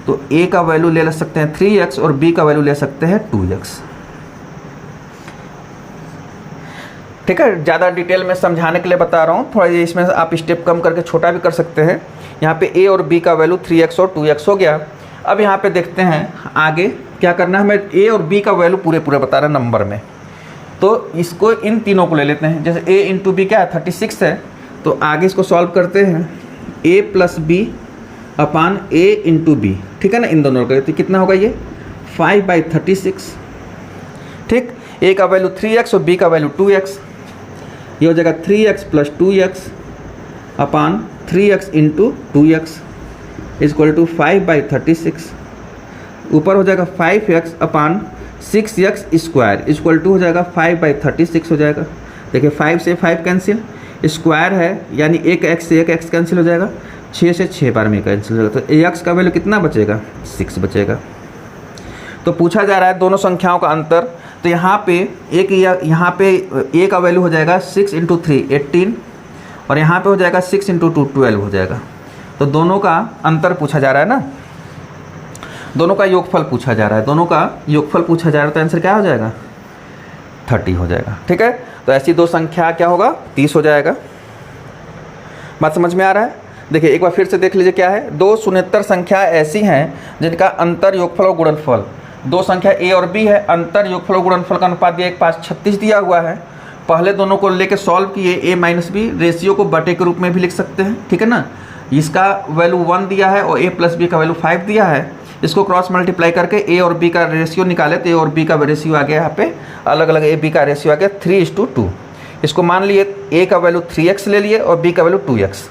तो a का वैल्यू ले सकते हैं 3x और b का वैल्यू ले सकते हैं 2x, ठीक है। ज़्यादा डिटेल में समझाने के लिए बता रहा हूँ, थोड़ा ये इसमें आप स्टेप कम करके छोटा भी कर सकते हैं। यहाँ पे a और b का वैल्यू 3x और 2x हो गया। अब यहाँ पे देखते हैं आगे क्या करना है, हमें a और b का वैल्यू पूरे बता रहा है नंबर में, तो इसको इन तीनों को ले लेते हैं। जैसे a इंटू बी क्या है 36 है, तो आगे इसको सॉल्व करते हैं, a plus B upon a into B, ठीक है ना, इन दोनों का तो कितना होगा ये 5/36, ठीक। a का वैल्यू 3x और b का वैल्यू 2x, ये हो जाएगा 3x plus 2x upon 3x into 2x equal to 5/36, ऊपर हो जाएगा 5x upon 6x square equal to हो जाएगा 5/36 हो जाएगा। देखिए 5 से 5 कैंसिल, स्क्वायर है यानी एक x से एक x कैंसिल हो जाएगा, 6 से 6 बार में कैंसिल हो जाएगा, तो x का वैल्यू कितना बचेगा 6 बचेगा। तो पूछा जा रहा है दोनों संख्याओं का अंतर, तो यहाँ पे यहाँ पे a का वैल्यू हो जाएगा 6 इंटू 3 18 और यहाँ पे हो जाएगा 6 इंटू 2 12 हो जाएगा। तो दोनों का अंतर पूछा जा रहा है ना, दोनों का योगफल पूछा जा रहा है, दोनों का योगफल पूछा जा रहा है, तो आंसर क्या हो जाएगा 30 हो जाएगा, ठीक है। तो ऐसी दो संख्या क्या होगा 30 हो जाएगा। बात समझ में आ रहा है। देखिए एक बार फिर से देख लीजिए क्या है, दो शून्येतर संख्या ऐसी हैं जिनका अंतर योगफल और गुणनफल, दो संख्या a और b है, अंतर योगफल और गुणनफल का अनुपात दिया 1:36 दिया हुआ है। पहले दोनों को लेके सॉल्व किए, a माइनस बी रेशियो को बटे के रूप में भी लिख सकते हैं, ठीक है ना। इसका वैल्यू 1 दिया है और a प्लस बी का वैल्यू 5 दिया है, इसको क्रॉस मल्टीप्लाई करके a और b का रेशियो निकाले तो a और b का रेशियो आ गया, यहाँ पे अलग अलग a b का रेशियो आ गया 3:2। इसको मान लिए a का वैल्यू 3x ले लिए और b का वैल्यू 2x,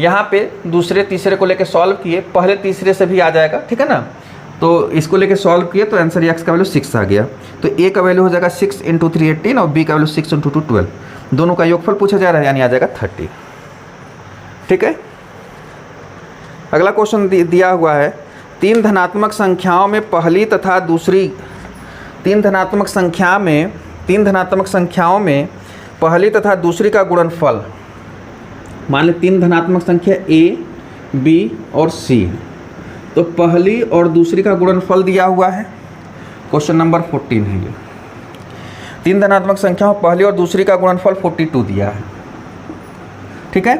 यहाँ पे दूसरे तीसरे को लेके सॉल्व किए, पहले तीसरे से भी आ जाएगा, ठीक है ना। तो इसको लेके सॉल्व किए तो आंसर x का वैल्यू 6 आ गया, तो a का वैल्यू हो जाएगा 6 इंटू 3 18 और b का वैल्यू 6 इंटू 2 12, दोनों का योगफल पूछा जा रहा है यानी आ जाएगा 30, ठीक है। अगला क्वेश्चन दिया हुआ है, तीन धनात्मक संख्याओं में पहली तथा दूसरी तीन धनात्मक संख्याओं में पहली तथा दूसरी का गुणनफल, मान लें तीन धनात्मक संख्या a, b और c, तो पहली और दूसरी का गुणनफल दिया हुआ है, क्वेश्चन नंबर 14 है ये। तीन धनात्मक संख्याओं पहली और दूसरी का गुणनफल 42 दिया है, ठीक है।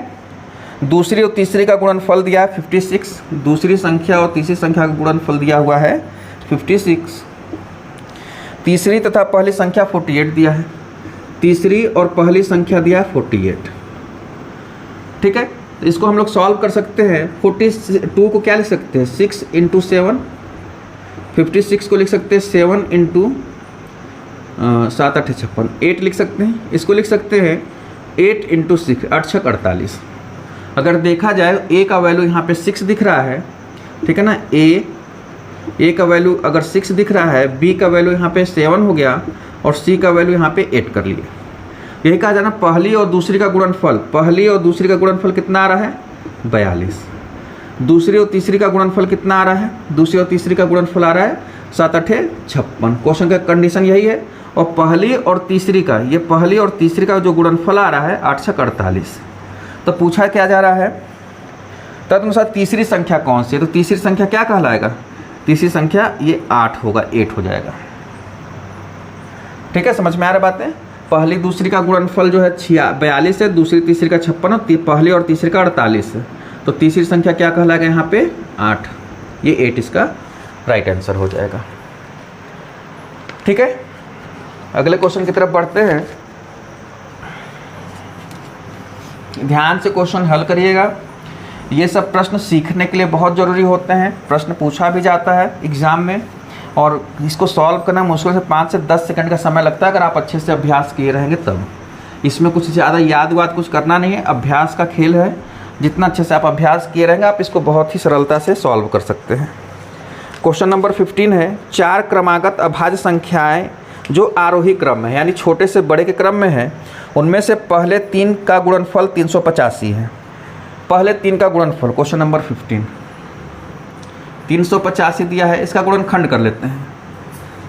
दूसरी और तीसरी का गुणनफल दिया है 56, दूसरी संख्या और तीसरी संख्या का गुणनफल दिया हुआ है 56, तीसरी तथा पहली संख्या 48 दिया है, तीसरी और पहली संख्या दिया है 48, ठीक है। तो इसको हम लोग सॉल्व कर सकते हैं, 42 को क्या लिख सकते हैं 6 इंटू 7, 56 को लिख सकते हैं 7 इंटू 7 8 56, 8 लिख सकते हैं, इसको लिख सकते हैं 8 इंटू 6 8 6 48। अगर देखा जाए a का वैल्यू यहाँ पे 6 दिख रहा है, ठीक है ना, a का वैल्यू अगर 6 दिख रहा है, b का वैल्यू यहाँ पे 7 हो गया और c का वैल्यू यहाँ पे 8 कर लिए। यही कहा जाना पहली और दूसरी का गुणनफल, पहली और दूसरी का गुणनफल कितना आ रहा है 42, दूसरी और तीसरी का गुणनफल कितना आ रहा है, दूसरी और तीसरी का गुणनफल आ रहा है 7 8 56। क्वेश्चन का कंडीशन यही है, और पहली और तीसरी का, ये पहली और तीसरी का जो गुणनफल आ रहा है 8 6 48। तो पूछा क्या जा रहा है तदनुसार तीसरी संख्या कौन सी है, तो तीसरी संख्या क्या कहलाएगा, तीसरी संख्या ये 8 होगा, 8 हो जाएगा, ठीक है। समझ में आ रहा बातें। पहली दूसरी का गुणनफल जो है 42 है, दूसरी तीसरी का 56 है, पहली और तीसरी का 48 है, तो तीसरी संख्या क्या कहलाएगा यहाँ पे 8, ये 8 इसका राइट आंसर हो जाएगा, ठीक है। अगले क्वेश्चन की तरफ बढ़ते हैं, ध्यान से क्वेश्चन हल करिएगा। ये सब प्रश्न सीखने के लिए बहुत ज़रूरी होते हैं, प्रश्न पूछा भी जाता है एग्ज़ाम में और इसको सॉल्व करना मुश्किल से 5 से 10 सेकंड का समय लगता है अगर आप अच्छे से अभ्यास किए रहेंगे तब। इसमें कुछ ज़्यादा याद वाद कुछ करना नहीं है, अभ्यास का खेल है। जितना अच्छे से आप अभ्यास किए रहेंगे आप इसको बहुत ही सरलता से सॉल्व कर सकते हैं। क्वेश्चन नंबर 15 है, 4 क्रमागत अभाज्य संख्याएं जो आरोही क्रम में है यानी छोटे से बड़े के क्रम में है, उनमें से पहले 3 का गुणनफल 385 है। पहले 3 का गुणनफल, क्वेश्चन नंबर 15 385 दिया है, इसका गुणनखंड कर लेते हैं।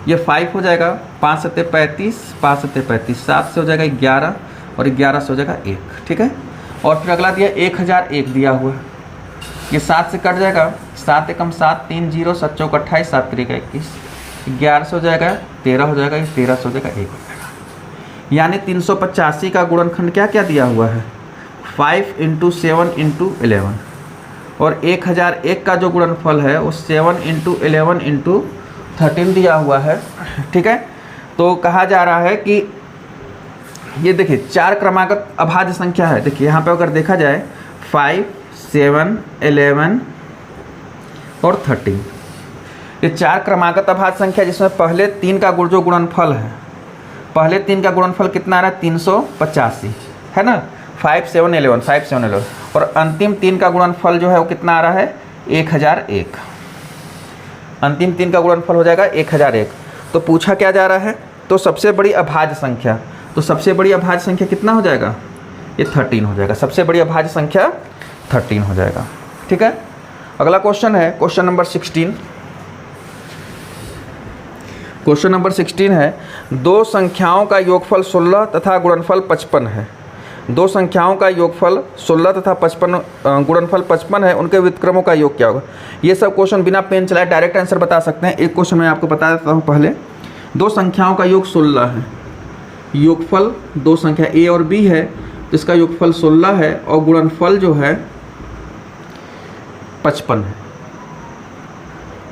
ये 5 हो जाएगा, 5 सत्ते 35, 5 सत्ते 35, 7 से हो जाएगा 11 और 11 से हो जाएगा 1, ठीक है। और फिर अगला दिया 1001 दिया हुआ है, ये 7 से कट जाएगा, 7 एकम 7, 3 0, 7 चौक 28, 7 त्रिक 21, 11 से हो जाएगा 13 हो जाएगा, 13 से हो जाएगा 1 हो जाएगा। यानी 385 का गुणनखंड क्या क्या दिया हुआ है, 5 × 7 × 11, और 1001 का जो गुणनफल है वो 7 × 11 × 13 दिया हुआ है, ठीक है। तो कहा जा रहा है कि ये देखिए 4 क्रमागत अभाज्य संख्या है। देखिए यहाँ पे अगर देखा जाए 5, 7, 11 और 13, ये 4 क्रमागत अभाज्य संख्या जिसमें पहले 3 का जो गुणनफल है, पहले 3 का गुणनफल कितना आ रहा है 385 है ना, 5, 7, 11, 5, 7, 11, और अंतिम 3 का गुणनफल जो है वो कितना आ रहा है 1001। अंतिम 3 का गुणनफल हो जाएगा 1001। तो पूछा क्या जा रहा है, तो सबसे बड़ी अभाज्य संख्या, तो सबसे बड़ी अभाज्य संख्या कितना हो जाएगा, ये 13 हो जाएगा। सबसे बड़ी अभाज्य संख्या 13 हो जाएगा, ठीक है। अगला क्वेश्चन है क्वेश्चन नंबर 16। क्वेश्चन नंबर 16 है, 2 संख्याओं का योगफल 16 तथा गुणनफल 55 है। 2 संख्याओं का योगफल 16 तथा 55 गुणनफल 55 है, उनके व्युत्क्रमों का योग क्या होगा। ये सब क्वेश्चन बिना पेन चलाए डायरेक्ट आंसर बता सकते हैं। एक क्वेश्चन मैं आपको बता देता हूँ पहले। 2 संख्याओं का योग 16 है, योगफल 2 संख्या a और b है, तो इसका योगफल 16 है और गुणनफल जो है 55 है।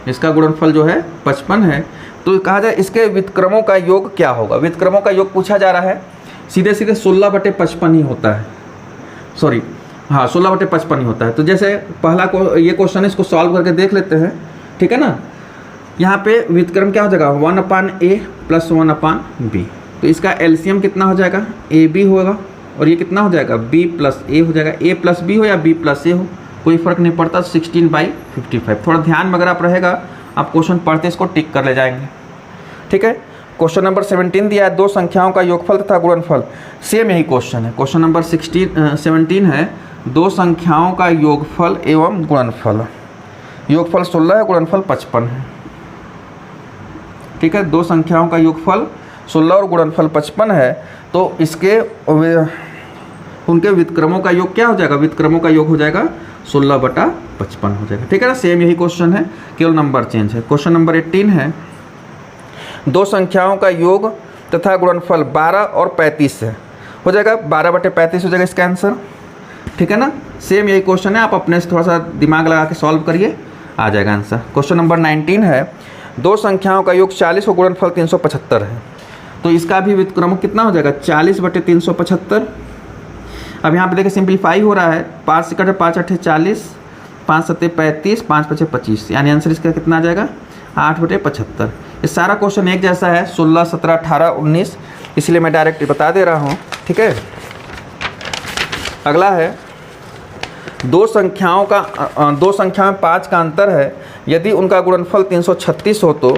इसका गुणनफल जो है 55 है। तो कहा जाए इसके व्युत्क्रमों का योग क्या होगा। व्युत्क्रमों का योग पूछा जा रहा है, सीधे सीधे 16/55 ही होता है, सॉरी हाँ 16/55 ही होता है। तो जैसे पहला ये क्वेश्चन है, इसको सॉल्व करके देख लेते हैं, ठीक है ना। यहाँ पे व्युत्क्रम क्या हो जाएगा 1/a + 1/b, तो इसका एलसीएम कितना हो जाएगा ab होगा, और ये कितना हो जाएगा b + a हो जाएगा। a + b हो या b + a हो कोई फ़र्क नहीं पड़ता, 16/55। थोड़ा ध्यान में अगर आप रहेगा, आप क्वेश्चन पढ़ते इसको टिक कर ले जाएंगे, ठीक है। क्वेश्चन नंबर 17 दिया है, 2 संख्याओं का योगफल तथा गुणनफल, सेम यही क्वेश्चन है। क्वेश्चन नंबर 17 है, 2 संख्याओं का योगफल एवं गुणनफल। योगफल 16 है, गुणनफल 55 है, ठीक है। 2 संख्याओं का योगफल 16 और गुणनफल 55 है, तो इसके उनके व्युत्क्रमों का योग क्या हो जाएगा, व्युत्क्रमों का योग हो जाएगा 16/55 हो जाएगा, ठीक है ना। सेम यही क्वेश्चन है, केवल नंबर चेंज है। क्वेश्चन नंबर 18 है, 2 संख्याओं का योग तथा गुणनफल 12 और 35 है, हो जाएगा 12/35 हो जाएगा इसका आंसर, ठीक है ना। सेम यही क्वेश्चन है, आप अपने से थोड़ा सा दिमाग लगा के सॉल्व करिए, आ जाएगा आंसर। क्वेश्चन नंबर 19 है, 2 संख्याओं का योग 40 और गुणनफल 375 है, तो इसका भी व्युत्क्रम कितना हो जाएगा 40/375। अब यहाँ पे देखिए सिंप्लीफाई हो रहा है, 5 से कटे 5 8 40, 5 7 35, 5 5 25, यानी आंसर इसका कितना आ जाएगा 8/75। ये सारा क्वेश्चन एक जैसा है, 16 17 18 19, इसलिए मैं डायरेक्ट बता दे रहा हूँ, ठीक है। अगला है, 2 संख्याओं में 5 का अंतर है, यदि उनका गुणनफल 336 हो तो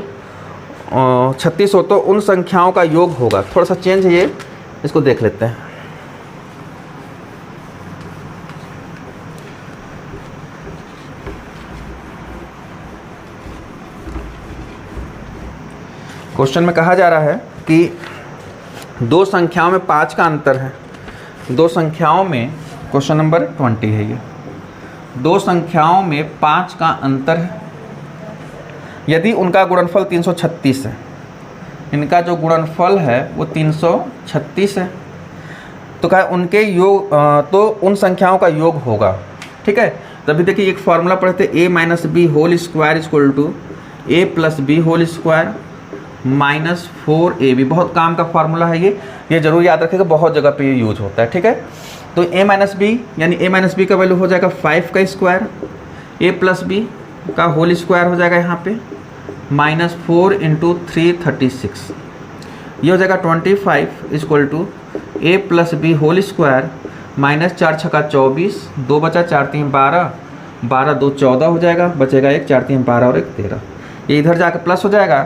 36 हो तो उन संख्याओं का योग होगा। थोड़ा सा चेंज है ये, इसको देख लेते हैं। क्वेश्चन में कहा जा रहा है कि 2 संख्याओं में 5 का अंतर है। 2 संख्याओं में, क्वेश्चन नंबर 20 है ये, 2 संख्याओं में 5 का अंतर है, यदि उनका गुणनफल 336 है, इनका जो गुणनफल है वो 336 है, तो कहा उनके योग तो उन संख्याओं का योग होगा, ठीक है। तभी देखिए एक फार्मूला पढ़े थे, a - b whole square equal to a + b whole square -4ab। बहुत काम का फार्मूला है ये जरूर याद रखिएगा, बहुत जगह पे ये यूज होता है, ठीक है। तो a - b यानी a - b का वैल्यू हो जाएगा 5 का स्क्वायर, a + b का होल स्क्वायर हो जाएगा यहाँ पे माइनस 4 इंटू 336, ये हो जाएगा 25 equal to A plus B whole square minus 4 छक्का 24, 2 बचा 4 3 12, 12 2 14 हो जाएगा, बचेगा 1, 4 3 12 और 1 13। ये इधर जाकर प्लस हो जाएगा,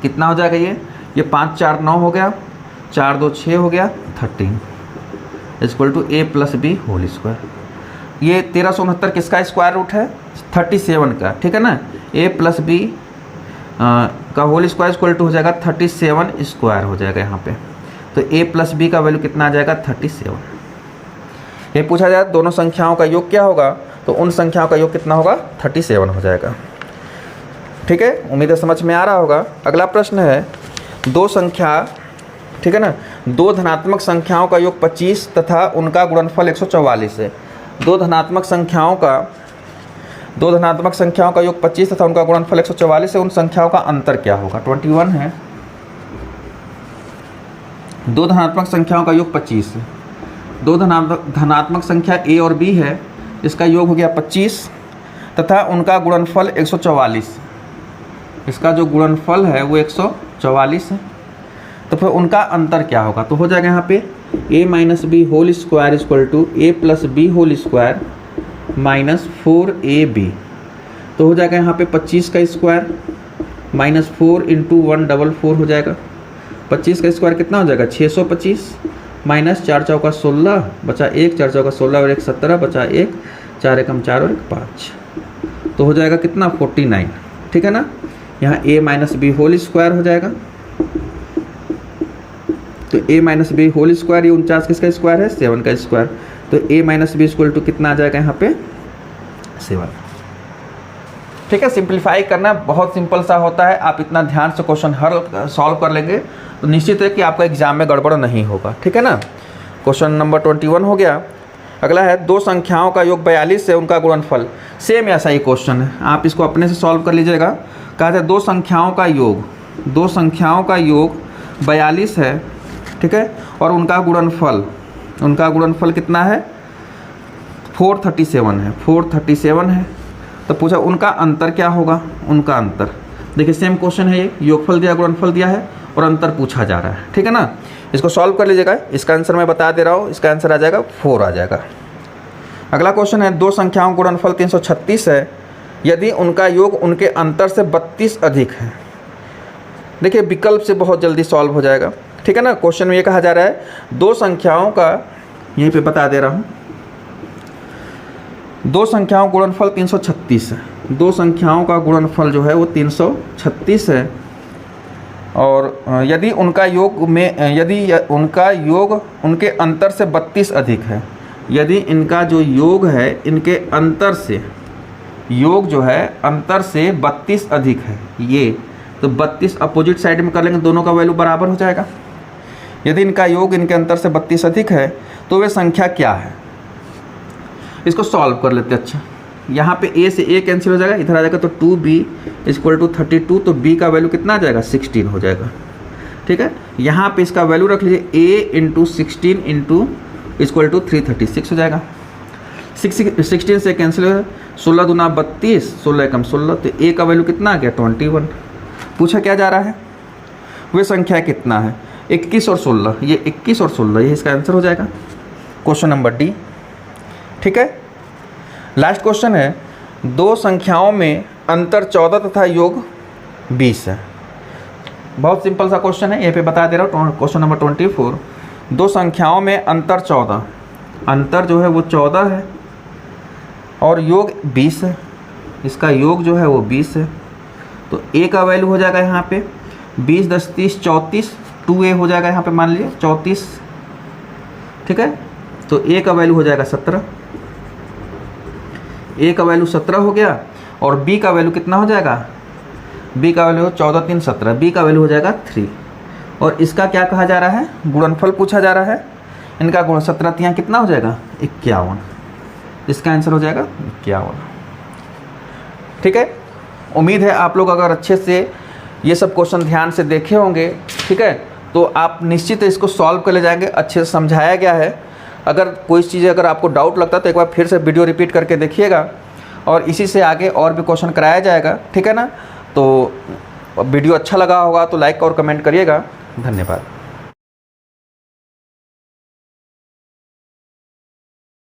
कितना हो जाएगा ये 5 4 9 हो गया, 4 2 6 हो गया, 13 equal to A plus B whole square. ये 1369 किसका स्क्वायर रूट है? 37 का, ठीक है ना। ए प्लस बी का होल स्क्वायर इक्वल टू हो जाएगा 37 स्क्वायर हो जाएगा यहाँ पे। तो ए प्लस बी का वैल्यू कितना आ जाएगा? 37। ये पूछा जाए दोनों संख्याओं का योग क्या होगा, तो उन संख्याओं का योग कितना होगा? 37 हो जाएगा। ठीक है, उम्मीद है समझ में आ रहा होगा। अगला प्रश्न है, दो संख्या, ठीक है ना, दो धनात्मक संख्याओं का योग 25 तथा उनका गुणनफल 144 है। दो धनात्मक संख्याओं का योग 25 तथा उनका गुणनफल 144 है, उन संख्याओं का अंतर क्या होगा? 21 है। दो धनात्मक संख्याओं का योग 25 है। दो धनात्मक संख्या a और b है, इसका योग हो गया 25 तथा उनका गुणनफल 144। इसका जो गुणनफल है वो 144 है, तो फिर उनका अंतर क्या होगा? तो हो जाएगा यहाँ पे a minus B whole square equal to A plus B whole square minus 4ab। तो हो जाएगा यहाँ पे 25 का स्क्वायर माइनस 4 इंटू 144 हो जाएगा। 25 का स्क्वायर कितना हो जाएगा? 625 माइनस 4 चौका 16 बचा 1, 4 चौका 16 और 1 17 बचा 1, 4 एकम 4 और 1 5। तो हो जाएगा कितना? 49, ठीक है ना। यहाँ a minus B whole square हो जाएगा, तो a minus B whole square, ये 49 किसका स्क्वायर है? 7 का स्क्वायर। तो a minus B equal to कितना आ जाएगा यहाँ पे? 7। ठीक है, सिंप्लीफाई करना बहुत सिंपल सा होता है। आप इतना ध्यान से क्वेश्चन हर सॉल्व कर लेंगे तो निश्चित है कि आपका एग्जाम में गड़बड़ नहीं होगा, ठीक है ना। क्वेश्चन नंबर 21 हो गया। अगला है, दो संख्याओं का योग 42 है, उनका गुणनफल। सेम ऐसा ही क्वेश्चन है, आप इसको अपने से सॉल्व कर लीजिएगा। कहा था दो संख्याओं का योग 42 है, ठीक है, और उनका गुणनफल कितना है? 437 है। तो पूछा उनका अंतर क्या होगा? उनका अंतर देखिए सेम क्वेश्चन है, ये योगफल दिया, गुणनफल दिया है और अंतर पूछा जा रहा है, ठीक है ना। इसको सॉल्व कर लीजिएगा। इसका आंसर मैं बता दे रहा हूँ, इसका आंसर आ जाएगा 4 आ जाएगा। अगला क्वेश्चन है, दो संख्याओं का गुणनफल 336 है, यदि उनका योग उनके अंतर से 32 अधिक है। देखिए विकल्प से बहुत जल्दी सॉल्व हो जाएगा, ठीक है ना। क्वेश्चन में ये कहा जा रहा है दो संख्याओं का, यहीं पे बता दे रहा हूँ, दो संख्याओं का गुणनफल 336 है। दो संख्याओं का गुणनफल जो है वो 336 है, और यदि उनका योग उनके अंतर से 32 अधिक है। यदि इनका जो योग है, इनके अंतर से, योग जो है अंतर से 32 अधिक है, ये तो 32 अपोजिट साइड में कर लेंगे, दोनों का वैल्यू बराबर हो जाएगा। यदि इनका योग इनके अंतर से 32 अधिक है तो वे संख्या क्या है? इसको सॉल्व कर लेते हैं। अच्छा, यहाँ पे a से a कैंसिल हो जाएगा, इधर आ जाएगा तो 2b इक्वल टू 32, तो b का वैल्यू कितना आ जाएगा? 16 हो जाएगा, ठीक है। यहाँ पे इसका वैल्यू रख लीजिए, a into 16 into equal to 336 हो जाएगा। 16 से कैंसिल हो, 16 दूना 32, 16 एकम 16, तो a का वैल्यू कितना आ गया? 21। पूछा क्या जा रहा है? वे संख्या कितना है? 21 और 16, ये 21 और 16, ये इसका आंसर हो जाएगा। क्वेश्चन नंबर डी, ठीक है। लास्ट क्वेश्चन है, दो संख्याओं में अंतर 14 तथा योग 20 है। बहुत सिंपल सा क्वेश्चन है, ये पे बता दे रहा हूँ। क्वेश्चन नंबर 24, दो संख्याओं में अंतर 14, अंतर जो है वो 14 है और योग 20 है। इसका योग जो है वो 20 है, तो a का वैल्यू हो जाएगा यहाँ पे 20 10 30 34, 2a हो जाएगा यहाँ पे, मान लीजिए 34, ठीक है। तो a का वैल्यू हो जाएगा 17, a का वैल्यू 17 हो गया, और b का वैल्यू कितना हो जाएगा? b का वैल्यू 14 3 17, b का वैल्यू हो जाएगा 3। और इसका क्या कहा जा रहा है? गुणनफल पूछा जा रहा है। इनका गुण 17 3 कितना हो जाएगा? 51। इसका आंसर हो जाएगा 51, ठीक है। उम्मीद है आप लोग अगर अच्छे से ये सब क्वेश्चन ध्यान से देखे होंगे, ठीक है, तो आप निश्चित इसको सॉल्व कर ले जाएंगे। अच्छे से समझाया गया है। अगर कोई चीज़ अगर आपको डाउट लगता है तो एक बार फिर से वीडियो रिपीट करके देखिएगा, और इसी से आगे और भी क्वेश्चन कराया जाएगा, ठीक है ना। तो वीडियो अच्छा लगा होगा तो लाइक और कमेंट करिएगा। धन्यवाद।